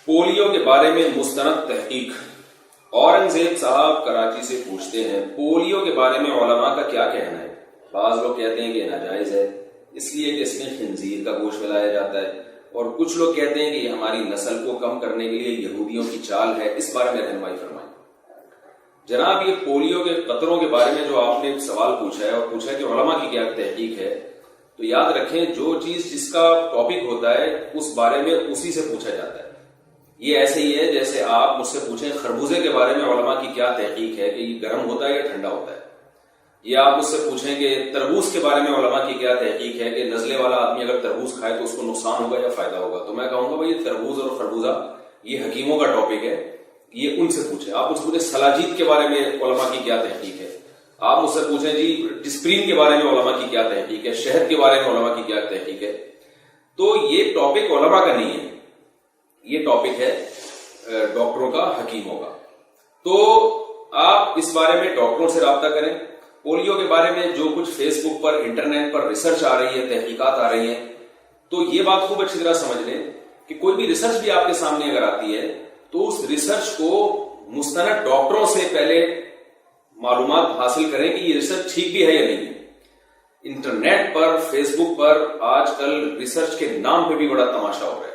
Polio کے بارے میں مستند تحقیق۔ اورنگزیب صاحب کراچی سے پوچھتے ہیں پولیو کے بارے میں علماء کا کیا کہنا ہے؟ بعض لوگ کہتے ہیں کہ ناجائز ہے اس لیے کہ اس میں خنزیر کا گوشت ملایا جاتا ہے، اور کچھ لوگ کہتے ہیں کہ یہ ہماری نسل کو کم کرنے کے لیے یہودیوں کی چال ہے، اس بارے میں رہنمائی فرمائیں۔ جناب، یہ پولیو کے قطروں کے بارے میں جو آپ نے سوال پوچھا ہے اور پوچھا ہے کہ علماء کی کیا تحقیق ہے، تو یاد رکھیں جو چیز جس کا ٹاپک ہوتا ہے اس بارے میں اسی سے پوچھا جاتا ہے۔ یہ ایسے ہی ہے جیسے آپ مجھ سے پوچھیں خربوزے کے بارے میں علماء کی کیا تحقیق ہے کہ یہ گرم ہوتا ہے یا ٹھنڈا ہوتا ہے، یا آپ مجھ سے پوچھیں کہ تربوز کے بارے میں علماء کی کیا تحقیق ہے کہ نزلے والا آدمی اگر تربوز کھائے تو اس کو نقصان ہوگا یا فائدہ ہوگا، تو میں کہوں گا بھائی تربوز اور خربوزہ یہ حکیموں کا ٹاپک ہے، یہ ان سے پوچھیں۔ آپ مجھ سے پوچھیں سلاجید کے بارے میں علماء کی کیا تحقیق ہے، آپ مجھ سے پوچھیں جی ڈسپرین کے بارے میں علماء کی کیا تحقیق ہے، شہد کے بارے میں علماء کی کیا تحقیق ہے۔ تو یہ ٹاپک علماء کا نہیں ہے، یہ ٹاپک ہے ڈاکٹروں کا، حکیموں کا۔ تو آپ اس بارے میں ڈاکٹروں سے رابطہ کریں۔ پولیو کے بارے میں جو کچھ فیس بک پر، انٹرنیٹ پر ریسرچ آ رہی ہے، تحقیقات آ رہی ہیں، تو یہ بات خوب اچھی طرح سمجھ لیں کہ کوئی بھی ریسرچ بھی آپ کے سامنے اگر آتی ہے تو اس ریسرچ کو مستند ڈاکٹروں سے پہلے معلومات حاصل کریں کہ یہ ریسرچ ٹھیک بھی ہے یا نہیں ہے۔ انٹرنیٹ پر، فیس بک پر آج کل ریسرچ کے نام پہ بھی بڑا تماشا ہو رہا ہے۔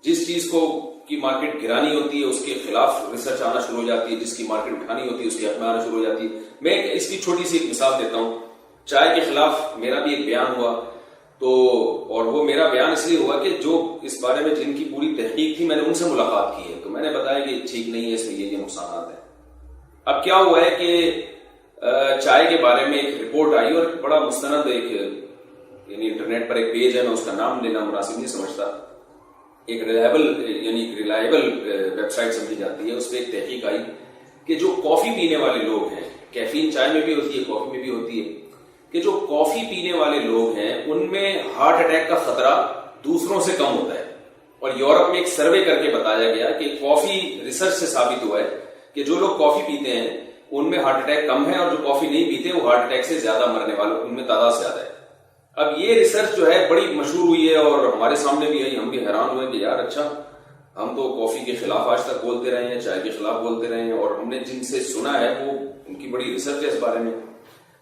جس چیز کو کی مارکیٹ گرانی ہوتی ہے اس کے خلاف ریسرچ آنا شروع ہو جاتی ہے، جس کی مارکیٹ اٹھانی ہوتی ہے اس کے حق میں آنا شروع ہو جاتی ہے۔ میں اس کی چھوٹی سی ایک مثال دیتا ہوں۔ چائے کے خلاف میرا بھی ایک بیان ہوا، تو اور وہ میرا بیان اس لیے ہوا کہ جو اس بارے میں جن کی پوری تحقیق تھی میں نے ان سے ملاقات کی ہے، تو میں نے بتایا کہ ٹھیک نہیں ہے، اس میں یہ نقصانات ہیں۔ اب کیا ہوا ہے کہ چائے کے بارے میں ایک رپورٹ آئی اور بڑا مستند ایک یعنی انٹرنیٹ پر ایک پیج ہے، میں اس کا نام لینا مناسب نہیں سمجھتا، ایک ریلائبل ویب سائٹ سمجھی جاتی ہے، اس پہ ایک تحقیق آئی کہ جو کافی پینے والے لوگ ہیں، کیفین چائے میں بھی ہوتی ہے، کافی میں بھی ہوتی ہے، کہ جو کافی پینے والے لوگ ہیں ان میں ہارٹ اٹیک کا خطرہ دوسروں سے کم ہوتا ہے۔ اور یورپ میں ایک سروے کر کے بتایا گیا کہ کافی ریسرچ سے ثابت ہوا ہے کہ جو لوگ کافی پیتے ہیں ان میں ہارٹ اٹیک کم ہے، اور جو کافی نہیں پیتے وہ ہارٹ اٹیک سے زیادہ مرنے والے ان میں تعداد زیادہ ہے۔ اب یہ ریسرچ جو ہے بڑی مشہور ہوئی ہے اور ہمارے سامنے بھی آئی، ہم بھی حیران ہوئے کہ یار اچھا، ہم تو کافی کے خلاف آج تک بولتے رہے ہیں، چائے کے خلاف بولتے رہے ہیں، اور ہم نے جن سے سنا ہے وہ ان کی بڑی ریسرچ ہے اس بارے میں،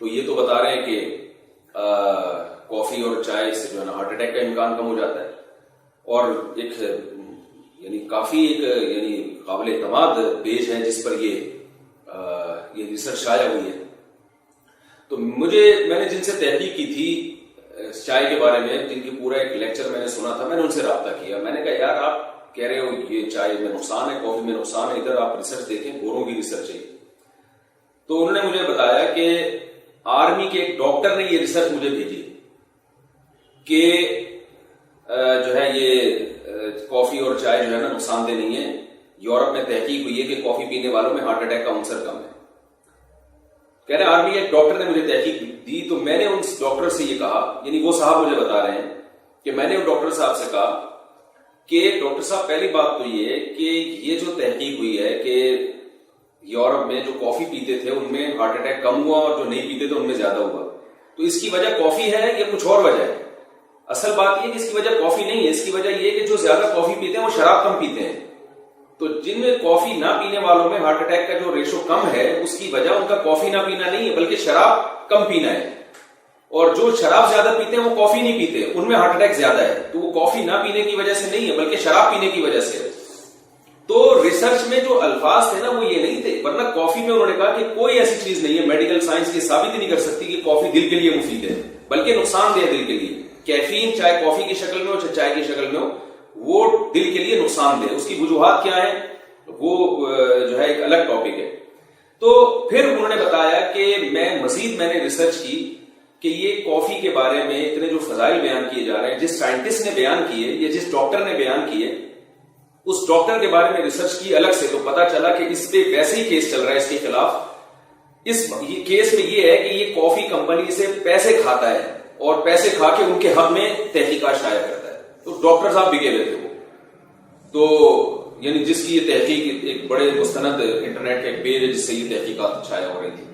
تو یہ تو بتا رہے ہیں کہ کافی اور چائے سے جو ہے نا ہارٹ اٹیک کا امکان کم ہو جاتا ہے۔ اور ایک یعنی کافی ایک یعنی قابل اعتماد پیج ہے جس پر یہ ریسرچ شائع ہوئی ہے۔ تو میں نے جن سے تحقیق کی تھی چائے کے بارے میں، جن کی پورا ایک لیکچر میں نے سنا تھا، میں نے ان سے رابطہ کیا، میں نے کہا یار آپ کہہ رہے ہو یہ چائے میں نقصان ہے، کافی میں نقصان ہے، ادھر آپ ریسرچ دیکھیں، گوروں کی ریسرچ ہے۔ تو انہوں نے مجھے بتایا کہ آرمی کے ایک ڈاکٹر نے یہ ریسرچ مجھے بھیجی کہ جو ہے یہ کافی اور چائے جو ہے نا نقصان دہ نہیں ہے، یورپ میں تحقیق ہوئی ہے کہ کافی پینے والوں میں ہارٹ اٹیک کا عنصر کم ہے۔ کہہ رہے آرمی ایک ڈاکٹر نے مجھے تحقیق دی، تو میں نے اس ڈاکٹر سے یہ کہا، یعنی وہ صاحب مجھے بتا رہے ہیں کہ میں نے وہ ڈاکٹر صاحب سے کہا کہ ڈاکٹر صاحب پہلی بات تو یہ کہ یہ جو تحقیق ہوئی ہے کہ یورپ میں جو کافی پیتے تھے ان میں ہارٹ اٹیک کم ہوا اور جو نہیں پیتے تھے ان میں زیادہ ہوا، تو اس کی وجہ کافی ہے یا کچھ اور وجہ ہے؟ اصل بات یہ ہے کہ اس کی وجہ کافی نہیں ہے، اس کی وجہ یہ کہ جو زیادہ کافی پیتے ہیں وہ شراب کم پیتے ہیں، تو جن میں کافی نہ پینے والوں میں ہارٹ اٹیک کا جو ریشو کم ہے اس کی وجہ ان کا کافی نہ پینا نہیں ہے بلکہ شراب کم پینا ہے، اور جو شراب زیادہ پیتے ہیں وہ کافی نہیں پیتے، ان میں ہارٹ اٹیک زیادہ ہے، تو وہ کافی نہ پینے کی وجہ سے نہیں ہے بلکہ شراب پینے کی وجہ سے ہے۔ تو ریسرچ میں جو الفاظ تھے نا وہ یہ نہیں تھے، ورنہ کافی میں انہوں نے کہا کہ کوئی ایسی چیز نہیں ہے، میڈیکل سائنس یہ ثابت ہی نہیں کر سکتی کہ کافی دل کے لیے مفید ہے بلکہ نقصان دہ دل کے لیے۔ کیفین چاہے کافی کی شکل میں ہو چاہے چائے کی شکل میں ہو وہ دل کے لیے نقصان دہ، اس کی وجوہات کیا ہیں وہ جو ہے ایک الگ ٹاپک ہے۔ تو پھر انہوں نے بتایا کہ میں نے ریسرچ کی کہ یہ کافی کے بارے میں اتنے جو فضائل بیان کیے جا رہے ہیں، جس سائنٹسٹ نے بیان کیے یا جس ڈاکٹر نے بیان کیے، اس ڈاکٹر کے بارے میں ریسرچ کی الگ سے، تو پتا چلا کہ اس پہ ویسے ہی کیس چل رہا ہے اس کے خلاف۔ اس کیس میں یہ ہے کہ یہ کافی کمپنی سے پیسے کھاتا ہے اور پیسے کھا کے ان کے حق میں تحقیقات شائع کرتا ہے، تو ڈاکٹر صاحب بگے ہوئے تھے وہ، تو یعنی جس کی یہ تحقیق ایک بڑے مستند انٹرنیٹ کا ایک پیج ہے جس سے یہ تحقیقات شائع ہو رہی تھی۔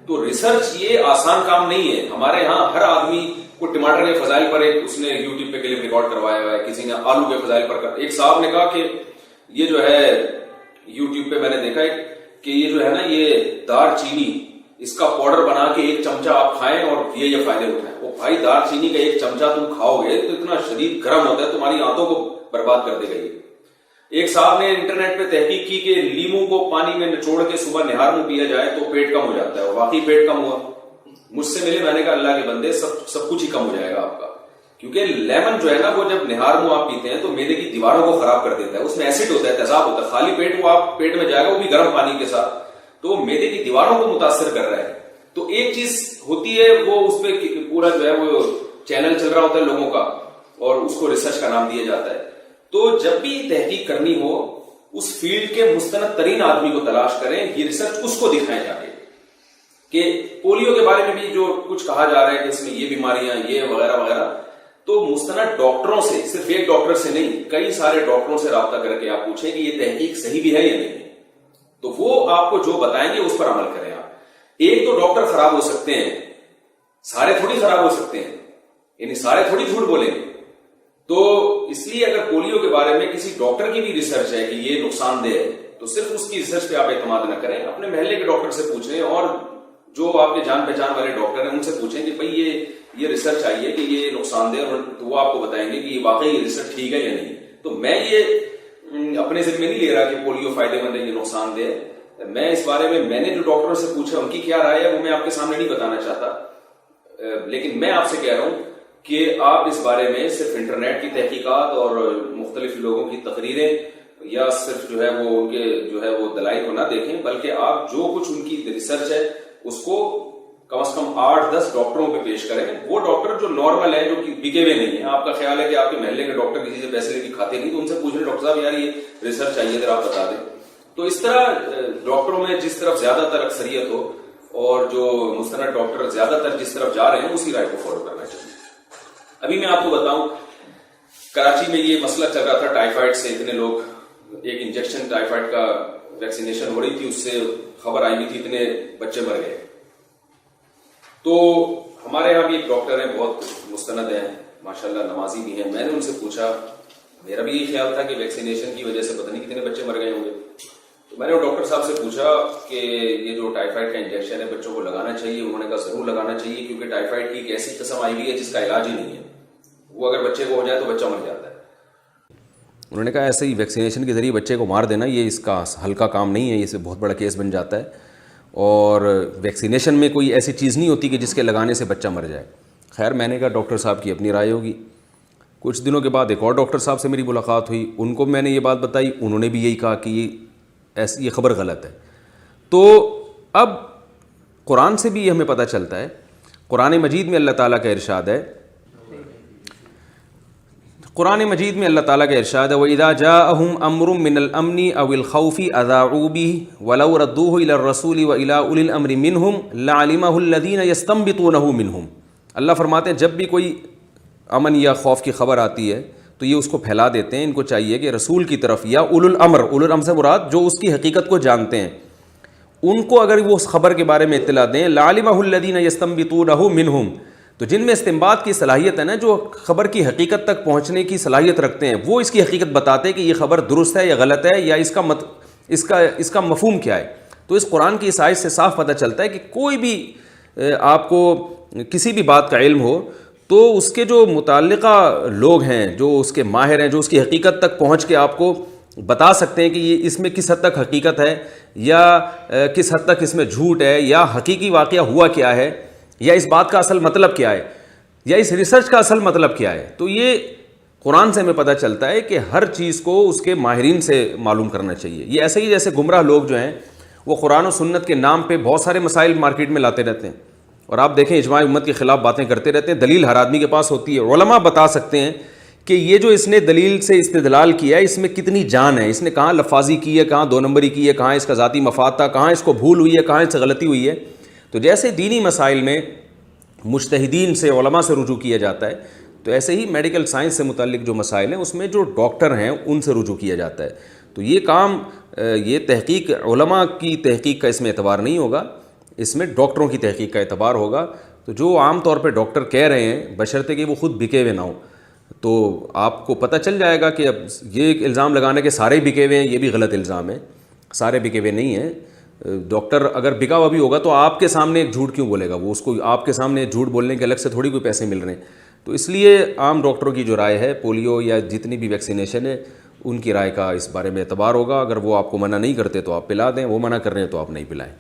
تو ریسرچ یہ آسان کام نہیں ہے، ہمارے ہاں ہر آدمی کو ٹماٹر کے فضائل پر ایک اس نے یوٹیوب پہ کلپ ریکارڈ کروایا ہوا ہے، کسی نے آلو کے فضائل پر ایک صاحب نے کہا کہ یہ جو ہے یوٹیوب پہ میں نے دیکھا ہے کہ یہ جو ہے نا یہ دار چینی اس کا پاؤڈر بنا کے ایک چمچہ آپ کھائیں اور یہ فائدے اٹھائیں. وہ بھائی دار چینی کا ایک چمچہ تم کھاؤ گے تو اتنا شدید گرم ہوتا ہے تمہاری آنتوں کو برباد کر دے گا. ایک صاحب نے انٹرنیٹ پہ تحقیق کی کہ لیمو کو پانی میں نچوڑ کے صبح نہار میں پیا جائے تو پیٹ کم ہو جاتا ہے, اور واقعی پیٹ کم ہوا. مجھ سے ملے, میں نے کہا اللہ کے بندے سب کچھ ہی کم ہو جائے گا آپ کا, کیونکہ لیمن جو ہے نا وہ جب نہار منہ آپ پیتے ہیں تو میدے کی دیواروں کو خراب کر دیتا ہے. اس میں ایسڈ ہوتا ہے, تیزاب ہوتا ہے. خالی پیٹ وہ آپ پیٹ میں جائے گا, وہ بھی گرم پانی کے ساتھ, تو وہ میدے کی دیواروں کو متاثر کر رہا ہے. تو ایک چیز ہوتی ہے وہ اس پہ پورا جو ہے وہ چینل چل رہا ہوتا ہے لوگوں کا, اور اس کو ریسرچ کا نام دیا جاتا ہے. تو جب بھی تحقیق کرنی ہو اس فیلڈ کے مستند ترین آدمی کو تلاش کریں, یہ ریسرچ اس کو دکھائیں جا کے کہ پولیو کے بارے میں بھی جو کچھ کہا جا رہا ہے کہ اس میں یہ بیماریاں یہ وغیرہ وغیرہ, تو مستند ڈاکٹروں سے, صرف ایک ڈاکٹر سے نہیں, کئی سارے ڈاکٹروں سے رابطہ کر کے آپ پوچھیں کہ یہ تحقیق صحیح بھی ہے یا نہیں, تو وہ آپ کو جو بتائیں گے اس پر عمل کریں. آپ ایک تو ڈاکٹر خراب ہو سکتے ہیں, سارے تھوڑی خراب ہو سکتے ہیں, یعنی سارے تھوڑی جھوٹ بولیں گے. تو اس لیے اگر پولیو کے بارے میں کسی ڈاکٹر کی بھی ریسرچ ہے کہ یہ نقصان دہ ہے, تو صرف اس کی ریسرچ پہ آپ اعتماد نہ کریں, اپنے محلے کے ڈاکٹر سے پوچھیں, اور جو آپ کے جان پہچان والے ڈاکٹر ہیں ان سے پوچھیں کہ بھئی یہ ریسرچ آئی ہے کہ یہ نقصان دہ, اور تو وہ آپ کو بتائیں گے کہ یہ واقعی یہ ریسرچ ٹھیک ہے یا نہیں. تو میں یہ اپنے ذمہ نہیں لے رہا کہ پولیو فائدے مند ہے یہ نقصان دہ ہے. میں اس بارے میں نے جو ڈاکٹروں سے پوچھا ان کی کیا رائے ہے وہ میں آپ کے سامنے نہیں بتانا چاہتا, لیکن میں آپ سے کہہ رہا ہوں کہ آپ اس بارے میں صرف انٹرنیٹ کی تحقیقات اور مختلف لوگوں کی تقریریں یا صرف جو ہے وہ ان کے جو ہے وہ دلائل کو نہ دیکھیں, بلکہ آپ جو کچھ ان کی ریسرچ ہے اس کو کم از کم 8-10 ڈاکٹروں پہ پیش کریں. وہ ڈاکٹر جو نارمل ہیں, جو بکے ہوئے نہیں ہیں. آپ کا خیال ہے کہ آپ کے محلے کے ڈاکٹر کسی سے پیسے لے کے کھاتے نہیں, تو ان سے پوچھیں ڈاکٹر صاحب یار یہ ریسرچ چاہیے اگر آپ بتا دیں. تو اس طرح ڈاکٹروں میں جس طرف زیادہ تر اکثریت ہو اور جو مستند ڈاکٹر زیادہ تر جس طرف جا رہے ہیں اسی رائے کو فالو کرنا چاہیے. ابھی میں آپ کو بتاؤں, کراچی میں یہ مسئلہ چل رہا تھا ٹائیفائڈ سے, اتنے لوگ, ایک انجیکشن ٹائیفائڈ کا ویکسینیشن ہو رہی تھی, اس سے خبر آئی ہوئی تھی اتنے بچے مر گئے. تو ہمارے یہاں بھی ایک ڈاکٹر ہیں, بہت مستند ہیں ماشاءاللہ, نمازی بھی ہیں. میں نے ان سے پوچھا, میرا بھی یہ خیال تھا کہ ویکسینیشن کی وجہ سے پتہ نہیں کتنے بچے مر گئے ہوں گے. تو میں نے وہ ڈاکٹر صاحب سے پوچھا کہ یہ جو ٹائیفائڈ کا انجیکشن ہے بچوں کو لگانا چاہیے؟ انہوں نے کہا ضرور لگانا چاہیے, کیونکہ ٹائیفائڈ کی ایک ایسی قسم آئی ہوئی ہے جس کا علاج ہی نہیں ہے, وہ اگر بچے کو ہو جائے تو بچہ مر جاتا ہے. انہوں نے کہا ایسے ہی ویکسینیشن کے ذریعے بچے کو مار دینا یہ اس کا ہلکا کام نہیں ہے, یہ سے بہت بڑا کیس بن جاتا ہے, اور ویکسینیشن میں کوئی ایسی چیز نہیں ہوتی کہ جس کے لگانے سے بچہ مر جائے. خیر میں نے کہا ڈاکٹر صاحب کی اپنی رائے ہوگی. کچھ دنوں کے بعد ایک اور ڈاکٹر صاحب سے میری ملاقات ہوئی, ان کو میں نے یہ بات بتائی, انہوں نے بھی یہی کہا کہ یہ خبر غلط ہے. تو اب قرآن سے بھی یہ ہمیں پتہ چلتا ہے, قرآن مجید میں اللہ تعالیٰ کا ارشاد ہے, قرآن مجید میں اللہ تعالیٰ کا ارشاد ہے وَإِذَا جَاءَهُمْ أَمْرٌ مِّنَ الْأَمْنِ أَوِ الْخَوْفِ أَذَاعُوا بِهِ وَلَوْ رَدُّوهُ إِلَى الرَّسُولِ وَإِلَى أُولِي الْأَمْرِ مِنْهُمْ لَعَلِمَهُ الَّذِينَ يَسْتَنبِطُونَهُ مِنْهُمْ. اللہ فرماتے ہیں جب بھی کوئی امن یا خوف کی خبر آتی ہے تو یہ اس کو پھیلا دیتے ہیں. ان کو چاہیے کہ رسول کی طرف یا اولو الامر, اولو الامر سے مراد جو اس کی حقیقت کو جانتے ہیں, ان کو اگر وہ اس خبر کے بارے میں اطلاع دیں, لَعَلِمَهُ الَّذِينَ يَسْتَنبِطُونَهُ مِنْهُمْ, تو جن میں استنباط کی صلاحیت ہے نا, جو خبر کی حقیقت تک پہنچنے کی صلاحیت رکھتے ہیں, وہ اس کی حقیقت بتاتے ہیں کہ یہ خبر درست ہے یا غلط ہے, یا اس کا مفہوم کیا ہے. تو اس قرآن کی اس آیت سے صاف پتہ چلتا ہے کہ کوئی بھی آپ کو کسی بھی بات کا علم ہو تو اس کے جو متعلقہ لوگ ہیں, جو اس کے ماہر ہیں, جو اس کی حقیقت تک پہنچ کے آپ کو بتا سکتے ہیں کہ یہ اس میں کس حد تک حقیقت ہے یا کس حد تک اس میں جھوٹ ہے, یا حقیقی واقعہ ہوا کیا ہے, یا اس بات کا اصل مطلب کیا ہے, یا اس ریسرچ کا اصل مطلب کیا ہے. تو یہ قرآن سے ہمیں پتہ چلتا ہے کہ ہر چیز کو اس کے ماہرین سے معلوم کرنا چاہیے. یہ ایسے ہی جیسے گمراہ لوگ جو ہیں وہ قرآن و سنت کے نام پہ بہت سارے مسائل مارکیٹ میں لاتے رہتے ہیں, اور آپ دیکھیں اجماع امت کے خلاف باتیں کرتے رہتے ہیں. دلیل ہر آدمی کے پاس ہوتی ہے. علماء بتا سکتے ہیں کہ یہ جو اس نے دلیل سے استدلال کیا ہے اس میں کتنی جان ہے, اس نے کہاں لفاظی کی ہے, کہاں 2 نمبری کی ہے, کہاں اس کا ذاتی مفاد تھا, کہاں اس کو بھول ہوئی ہے, کہاں اس سے غلطی ہوئی ہے. تو جیسے دینی مسائل میں مجتہدین سے, علماء سے رجوع کیا جاتا ہے, تو ایسے ہی میڈیکل سائنس سے متعلق جو مسائل ہیں اس میں جو ڈاکٹر ہیں ان سے رجوع کیا جاتا ہے. تو یہ کام, یہ تحقیق علماء کی تحقیق کا اس میں اعتبار نہیں ہوگا, اس میں ڈاکٹروں کی تحقیق کا اعتبار ہوگا. تو جو عام طور پہ ڈاکٹر کہہ رہے ہیں بشرطے کہ وہ خود بکے ہوئے نہ ہوں, تو آپ کو پتہ چل جائے گا کہ اب یہ ایک الزام لگانے کے سارے بکے ہوئے ہیں، یہ بھی غلط الزام ہے. سارے بکے ہوئے نہیں ہیں. ڈاکٹر اگر بکا ہوا بھی ہوگا تو آپ کے سامنے ایک جھوٹ کیوں بولے گا؟ وہ اس کو آپ کے سامنے جھوٹ بولنے کے الگ سے تھوڑی کوئی پیسے مل رہے ہیں. تو اس لیے عام ڈاکٹروں کی جو رائے ہے پولیو یا جتنی بھی ویکسینیشن ہے ان کی رائے کا اس بارے میں اعتبار ہوگا. اگر وہ آپ کو منع نہیں کرتے تو آپ پلا دیں، وہ منع کر رہے ہیں تو آپ نہیں پلائیں.